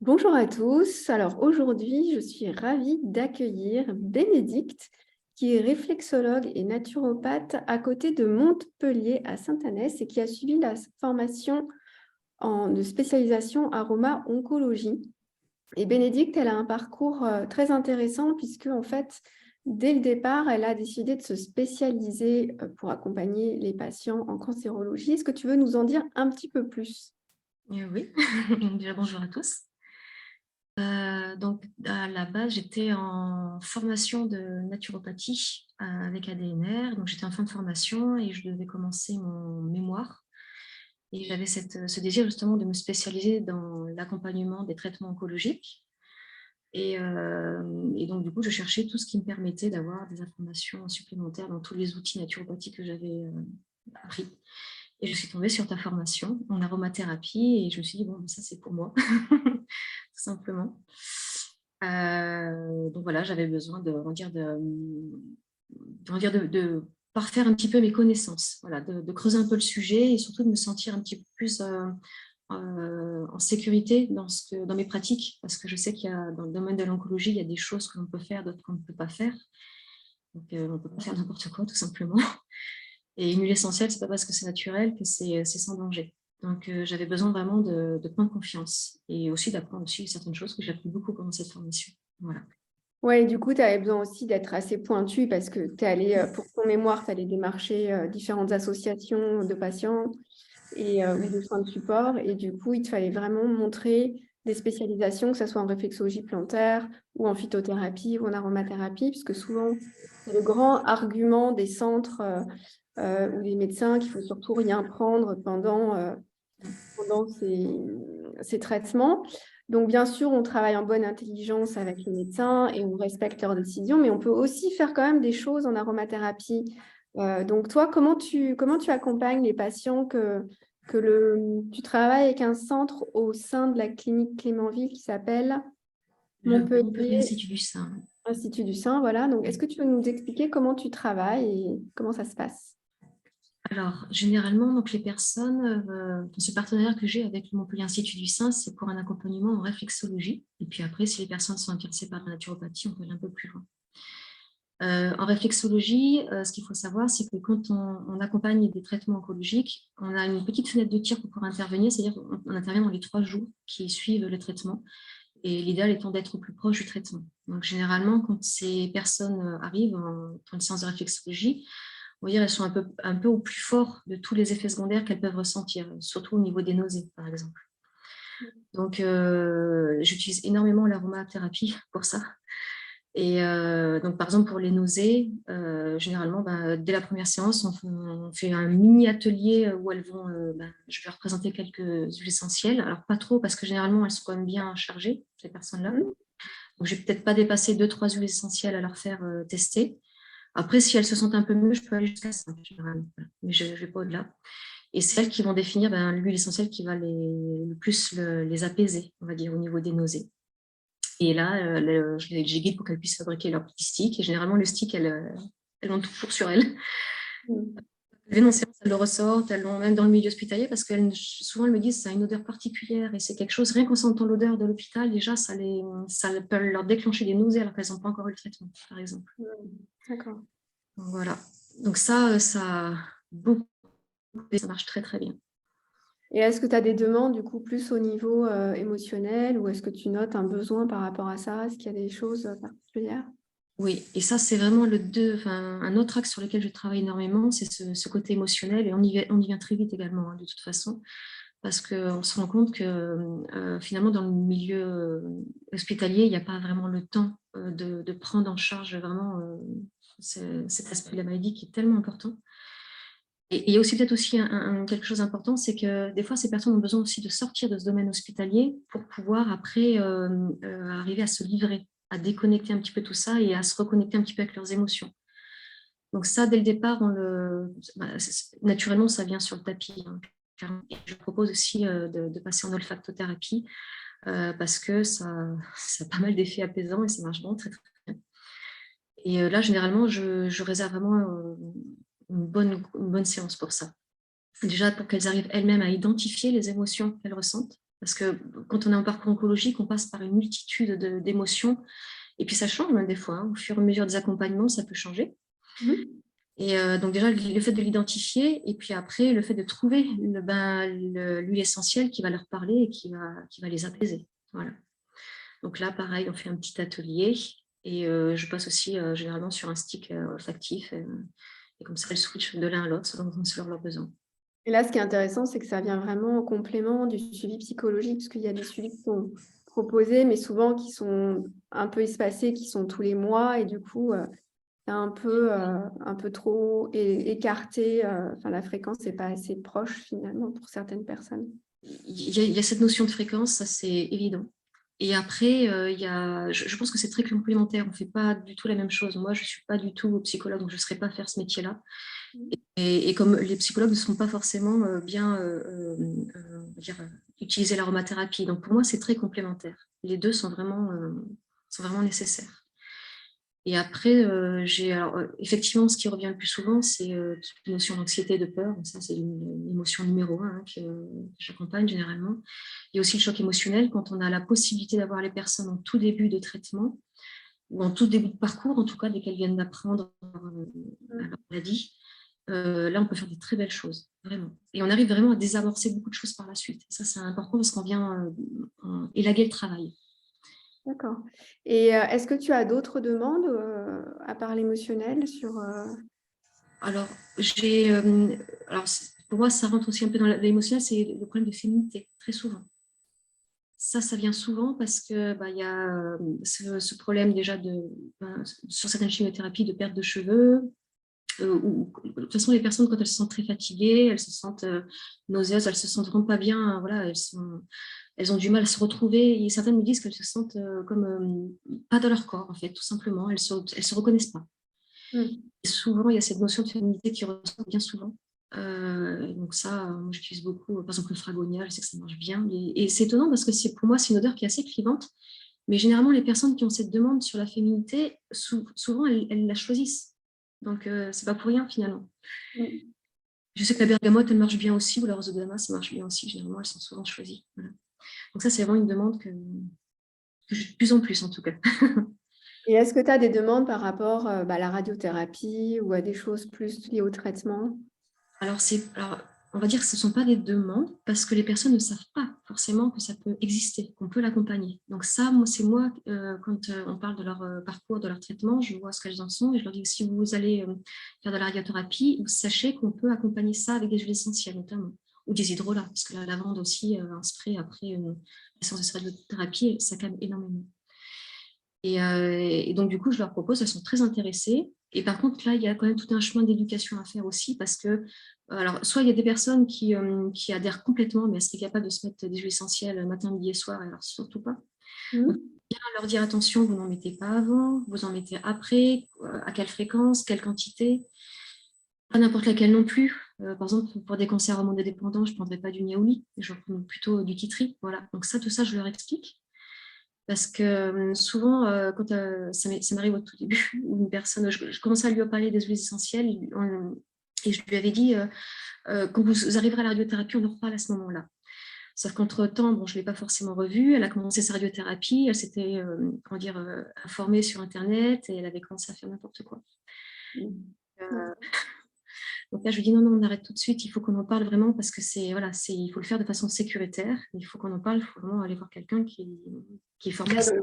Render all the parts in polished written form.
Bonjour à tous. Alors aujourd'hui, je suis ravie d'accueillir Bénédicte, qui est réflexologue et naturopathe à côté de Montpellier à Saint-Anès et qui a suivi la formation de spécialisation aroma-oncologie. Et Bénédicte, elle a un parcours très intéressant puisque en fait, dès le départ, elle a décidé de se spécialiser pour accompagner les patients en cancérologie. Est-ce que tu veux nous en dire un petit peu plus? Oui, déjà bonjour à tous. Donc à la base, j'étais en formation de naturopathie, avec ADNR. Donc j'étais en fin de formation et je devais commencer mon mémoire et j'avais ce désir justement de me spécialiser dans l'accompagnement des traitements oncologiques et donc du coup, je cherchais tout ce qui me permettait d'avoir des informations supplémentaires dans tous les outils naturopathiques que j'avais, appris et je suis tombée sur ta formation en aromathérapie et je me suis dit: «Bon, ça, c'est pour moi», tout simplement. Donc voilà, j'avais besoin de, on va dire, de parfaire un petit peu mes connaissances, voilà, de creuser un peu le sujet et surtout de me sentir un petit peu plus en sécurité dans mes pratiques, parce que je sais qu'il y a, dans le domaine de l'oncologie, il y a des choses que l'on peut faire, d'autres qu'on ne peut pas faire. Donc on ne peut pas faire n'importe quoi, tout simplement. Et une huile essentielle, c'est pas parce que c'est naturel que c'est sans danger. Donc j'avais besoin vraiment de prendre confiance et aussi d'apprendre aussi certaines choses que j'ai appris beaucoup pendant cette formation. Voilà. Ouais, du coup, tu avais besoin aussi d'être assez pointu parce que tu es allé, pour ton mémoire, tu allé démarcher différentes associations de patients ou de soins de support. Et du coup, il te fallait vraiment montrer des spécialisations, que ce soit en réflexologie plantaire ou en phytothérapie ou en aromathérapie, puisque souvent, c'est le grand argument des centres ou des médecins qu'il faut surtout rien prendre pendant ces traitements. Donc, bien sûr, on travaille en bonne intelligence avec les médecins et on respecte leurs décisions, mais on peut aussi faire quand même des choses en aromathérapie. Donc, toi, comment tu accompagnes les patients tu travailles avec un centre au sein de la clinique Clémenville qui s'appelle Le Montpellier Montpellier Institut du Sein. Institut du Sein, voilà. Donc, est-ce que tu peux nous expliquer comment tu travailles et comment ça se passe? Alors, généralement, donc, les personnes, dans ce partenariat que j'ai avec le Montpellier Institut du Sein, c'est pour un accompagnement en réflexologie. Et puis après, si les personnes sont intéressées par la naturopathie, on peut aller un peu plus loin. En réflexologie, ce qu'il faut savoir, c'est que quand on accompagne des traitements oncologiques, on a une petite fenêtre de tir pour pouvoir intervenir, c'est-à-dire qu'on intervient dans les 3 jours qui suivent le traitement, et l'idéal étant d'être au plus proche du traitement. Donc généralement, quand ces personnes arrivent pour une séance de réflexologie, on va dire elles sont un peu au plus fort de tous les effets secondaires qu'elles peuvent ressentir, surtout au niveau des nausées, par exemple. Donc j'utilise énormément l'aromathérapie pour ça. Et donc, par exemple, pour les nausées, généralement, dès la première séance, on fait un mini atelier où je vais leur présenter quelques huiles essentielles. Alors, pas trop, parce que généralement, elles sont quand même bien chargées, ces personnes-là. Mhm. Donc, je vais peut-être pas dépasser 2, 3 huiles essentielles à leur faire tester. Après, si elles se sentent un peu mieux, je peux aller jusqu'à 5, généralement. Voilà. Mais je ne vais pas au-delà. Et c'est elles qui vont définir l'huile essentielle qui va le plus les apaiser, on va dire, au niveau des nausées. Et là, je les guide pour qu'elles puissent fabriquer leur petit stick. Et généralement, le stick, elles l'ont toujours sur elles. Elles viennent en séance, elles le ressortent, elles l'ont même dans le milieu hospitalier parce que souvent, elles me disent que ça a une odeur particulière et c'est quelque chose, rien qu'en sentant l'odeur de l'hôpital, déjà, ça peut leur déclencher des nausées alors qu'elles n'ont pas encore eu le traitement, par exemple. D'accord. Donc, voilà. Donc ça, beaucoup, ça marche très, très bien. Et est-ce que tu as des demandes du coup plus au niveau émotionnel ou est-ce que tu notes un besoin par rapport à ça? Est-ce qu'il y a des choses particulières? Oui, et ça, c'est vraiment un autre axe sur lequel je travaille énormément, c'est ce côté émotionnel, et on y vient très vite également, hein, de toute façon, parce qu'on se rend compte que finalement, dans le milieu hospitalier, il n'y a pas vraiment le temps de prendre en charge vraiment cet aspect de la maladie qui est tellement important. Et il y a aussi peut-être aussi quelque chose d'important, c'est que des fois, ces personnes ont besoin aussi de sortir de ce domaine hospitalier pour pouvoir après arriver à se livrer, à déconnecter un petit peu tout ça et à se reconnecter un petit peu avec leurs émotions. Donc ça, dès le départ, naturellement, ça vient sur le tapis, hein, clairement. Et je propose aussi de passer en olfactothérapie parce que ça a pas mal d'effets apaisants et ça marche vraiment très, très bien. Et là, généralement, je réserve vraiment une bonne séance pour ça. Déjà, pour qu'elles arrivent elles-mêmes à identifier les émotions qu'elles ressentent. Parce que quand on est en parcours oncologique, on passe par une multitude d'émotions. Et puis ça change même des fois, hein. Au fur et à mesure des accompagnements, ça peut changer. Mhm. Et donc déjà, le fait de l'identifier, et puis après, le fait de trouver l'huile essentielle qui va leur parler et qui va les apaiser. Voilà. Donc là, pareil, on fait un petit atelier. Et je passe aussi généralement sur un stick olfactif. Et comme ça, elles switchent de l'un à l'autre selon leurs besoins. Et là, ce qui est intéressant, c'est que ça vient vraiment en complément du suivi psychologique, parce qu'il y a des suivis qui sont proposés, mais souvent qui sont un peu espacés, qui sont tous les mois, et du coup, c'est un peu trop écarté. Enfin, la fréquence n'est pas assez proche finalement pour certaines personnes. Il y a cette notion de fréquence, ça c'est évident. Et après, je pense que c'est très complémentaire. On ne fait pas du tout la même chose. Moi, je ne suis pas du tout psychologue, donc je ne saurais pas faire ce métier-là. Et comme les psychologues ne seront pas forcément utiliser l'aromathérapie. Donc pour moi, c'est très complémentaire. Les deux sont vraiment nécessaires. Et après, effectivement, ce qui revient le plus souvent, c'est toute notion d'anxiété et de peur. Ça, c'est une émotion numéro 1 que j'accompagne généralement. Il y a aussi le choc émotionnel quand on a la possibilité d'avoir les personnes en tout début de traitement ou en tout début de parcours, en tout cas, dès qu'elles viennent d'apprendre leur maladie. Là, on peut faire des très belles choses, vraiment. Et on arrive vraiment à désamorcer beaucoup de choses par la suite. Et ça, c'est important parce qu'on vient élaguer le travail. D'accord. Et est-ce que tu as d'autres demandes à part l'émotionnel sur Alors, pour moi, ça rentre aussi un peu dans l'émotionnel, c'est le problème de féminité, très souvent. Ça vient souvent parce que y a ce problème déjà sur certaines chimiothérapies de perte de cheveux. De toute façon, les personnes, quand elles se sentent très fatiguées, elles se sentent nauséeuses, elles se sentent vraiment pas bien, voilà, elles ont du mal à se retrouver. Et certaines me disent qu'elles se sentent comme pas dans leur corps, en fait, tout simplement. Elles se reconnaissent pas. Et souvent, il y a cette notion de féminité qui ressort bien souvent. Donc ça, moi, j'utilise beaucoup, par exemple, le fragonia, je sais que ça marche bien. Et c'est étonnant parce que pour moi, c'est une odeur qui est assez clivante. Mais généralement, les personnes qui ont cette demande sur la féminité, souvent, elles la choisissent. Donc, c'est pas pour rien, finalement. Je sais que la bergamote, elle marche bien aussi, ou la rose de Damas, ça marche bien aussi. Généralement, elles sont souvent choisies. Voilà. Donc ça, c'est vraiment une demande que j'ai de plus en plus, en tout cas. Et est-ce que tu as des demandes par rapport à la radiothérapie ou à des choses plus liées au traitement? Alors, on va dire que ce ne sont pas des demandes parce que les personnes ne savent pas forcément que ça peut exister, qu'on peut l'accompagner. Donc ça, c'est moi, quand on parle de leur parcours, de leur traitement, je vois ce qu'elles en sont et je leur dis que si vous allez faire de la radiothérapie, vous sachez qu'on peut accompagner ça avec des huiles essentielles notamment, ou des hydrolats, parce que la lavande aussi, un spray après la séance de radiothérapie, ça calme énormément. Et donc, du coup, je leur propose, elles sont très intéressées. Et par contre, là, il y a quand même tout un chemin d'éducation à faire aussi parce que, alors, soit il y a des personnes qui adhèrent complètement, mais elles seraient capables de se mettre des huiles essentielles matin, midi et soir, alors surtout pas. Donc, bien leur dire attention, vous n'en mettez pas avant, vous en mettez après, à quelle fréquence, quelle quantité, pas n'importe laquelle non plus. Par exemple, pour des cancers hormonodépendants, je ne prendrais pas du niaouli, je prends plutôt du titri. Voilà. Donc ça, tout ça, je leur explique. Parce que souvent, quand ça m'arrive au tout début, où une personne, je commençais à lui parler des huiles essentielles et je lui avais dit, quand vous arriverez à la radiothérapie, on en reparle à ce moment-là. Sauf qu'entre-temps, bon, je ne l'ai pas forcément revue, elle a commencé sa radiothérapie, elle s'était informée sur Internet et elle avait commencé à faire n'importe quoi. Donc là, je lui dis non, on arrête tout de suite, il faut qu'on en parle vraiment parce que il faut le faire de façon sécuritaire, il faut qu'on en parle, il faut vraiment aller voir quelqu'un qui est formé à ça.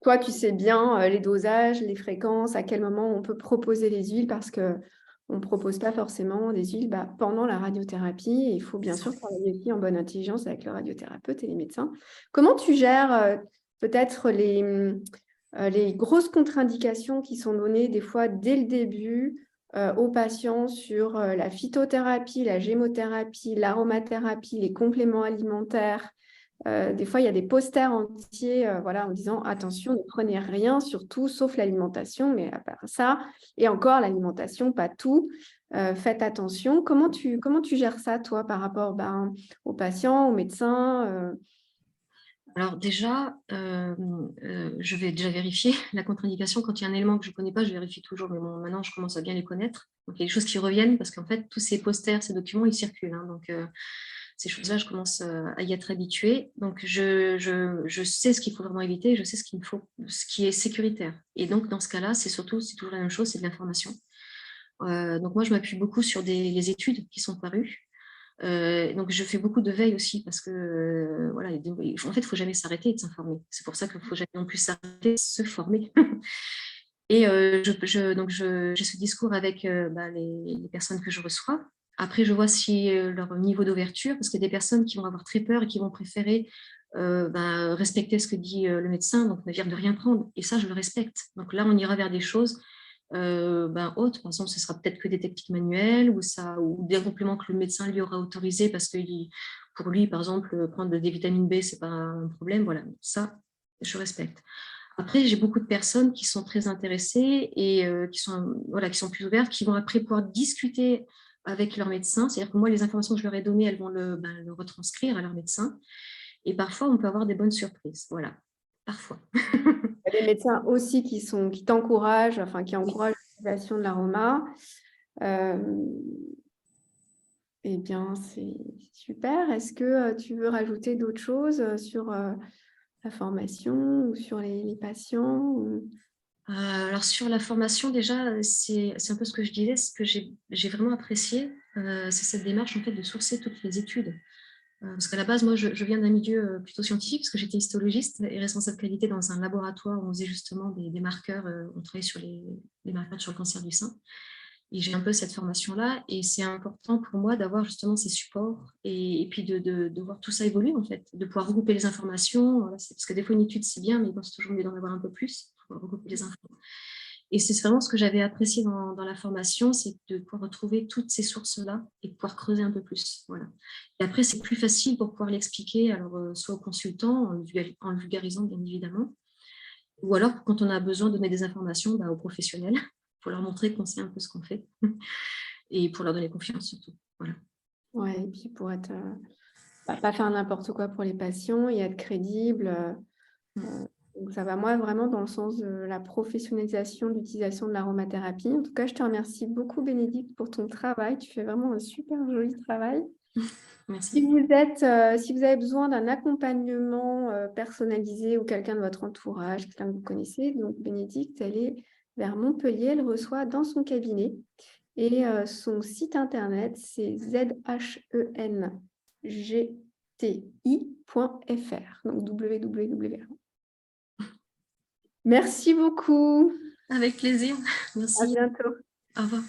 Toi, tu sais bien les dosages, les fréquences, à quel moment on peut proposer les huiles parce qu'on ne propose pas forcément des huiles pendant la radiothérapie. Et il faut bien sûr travailler aussi en bonne intelligence avec le radiothérapeute et les médecins. Comment tu gères peut-être les grosses contre-indications qui sont données des fois dès le début aux patients sur la phytothérapie, la gémothérapie, l'aromathérapie, les compléments alimentaires? Des fois, il y a des posters entiers en disant attention, ne prenez rien, surtout sauf l'alimentation, mais à part ça, et encore l'alimentation, pas tout. Faites attention. Comment tu gères ça, toi, par rapport aux patients, aux médecins Alors déjà, je vais déjà vérifier la contre-indication. Quand il y a un élément que je ne connais pas, je vérifie toujours. Mais bon, maintenant, je commence à bien les connaître. Donc, il y a des choses qui reviennent parce qu'en fait, tous ces posters, ces documents, ils circulent. Hein, donc, Ces choses-là, je commence à y être habituée. Donc, je sais ce qu'il faut vraiment éviter, je sais ce qu'il faut, ce qui est sécuritaire. Et donc, dans ce cas-là, c'est toujours la même chose, c'est de l'information. Donc, moi, je m'appuie beaucoup sur les études qui sont parues. Donc, je fais beaucoup de veille aussi parce que, voilà, en fait, il ne faut jamais s'arrêter de s'informer. C'est pour ça qu'il ne faut jamais non plus s'arrêter de se former. Et donc, j'ai ce discours avec les personnes que je reçois. Après, je vois si leur niveau d'ouverture, parce qu'il y a des personnes qui vont avoir très peur et qui vont préférer respecter ce que dit le médecin, donc ne dire de rien prendre. Et ça, je le respecte. Donc là, on ira vers des choses autres. Par exemple, ce sera peut-être que des techniques manuelles ou des compléments que le médecin lui aura autorisé parce que pour lui, par exemple, prendre des vitamines B, ce n'est pas un problème. Voilà, ça, je respecte. Après, j'ai beaucoup de personnes qui sont très intéressées et qui sont plus ouvertes, qui vont après pouvoir discuter avec leur médecin. C'est-à-dire que moi, les informations que je leur ai données, elles vont le retranscrire à leur médecin. Et parfois, on peut avoir des bonnes surprises. Voilà, parfois. Il y a des médecins aussi qui t'encouragent, enfin qui encouragent l'utilisation de l'aroma. Eh bien, c'est super. Est-ce que tu veux rajouter d'autres choses sur la formation ou sur les patients Alors, sur la formation, déjà, c'est un peu ce que je disais, ce que j'ai vraiment apprécié, c'est cette démarche en fait, de sourcer toutes les études. Parce qu'à la base, moi, je viens d'un milieu plutôt scientifique, parce que j'étais histologiste et responsable qualité dans un laboratoire où on faisait justement des marqueurs, on travaillait sur les marqueurs sur le cancer du sein. Et j'ai un peu cette formation-là, et c'est important pour moi d'avoir justement ces supports et puis de voir tout ça évoluer, en fait, de pouvoir regrouper les informations. Voilà, parce que des fois, une étude, c'est bien, mais bon, c'est toujours mieux d'en avoir un peu plus pour regrouper les infos. Et c'est vraiment ce que j'avais apprécié dans la formation, c'est de pouvoir retrouver toutes ces sources-là et de pouvoir creuser un peu plus. Voilà. Et après, c'est plus facile pour pouvoir l'expliquer, alors soit aux consultants, en le vulgarisant, bien évidemment, ou alors quand on a besoin de donner des informations aux professionnels, pour leur montrer qu'on sait un peu ce qu'on fait et pour leur donner confiance surtout. Voilà. Ouais, et puis pour être pas faire n'importe quoi pour les patients et être crédible. Donc ça va moi vraiment dans le sens de la professionnalisation de l'utilisation de l'aromathérapie. En tout cas, je te remercie beaucoup, Bénédicte, pour ton travail. Tu fais vraiment un super joli travail. Merci. Si vous avez besoin d'un accompagnement personnalisé ou quelqu'un de votre entourage, quelqu'un que vous connaissez, donc Bénédicte, elle est vers Montpellier, elle reçoit dans son cabinet. Et son site internet, c'est zhengti.fr, donc www. Merci beaucoup. Avec plaisir. À Merci. bientôt. Au revoir.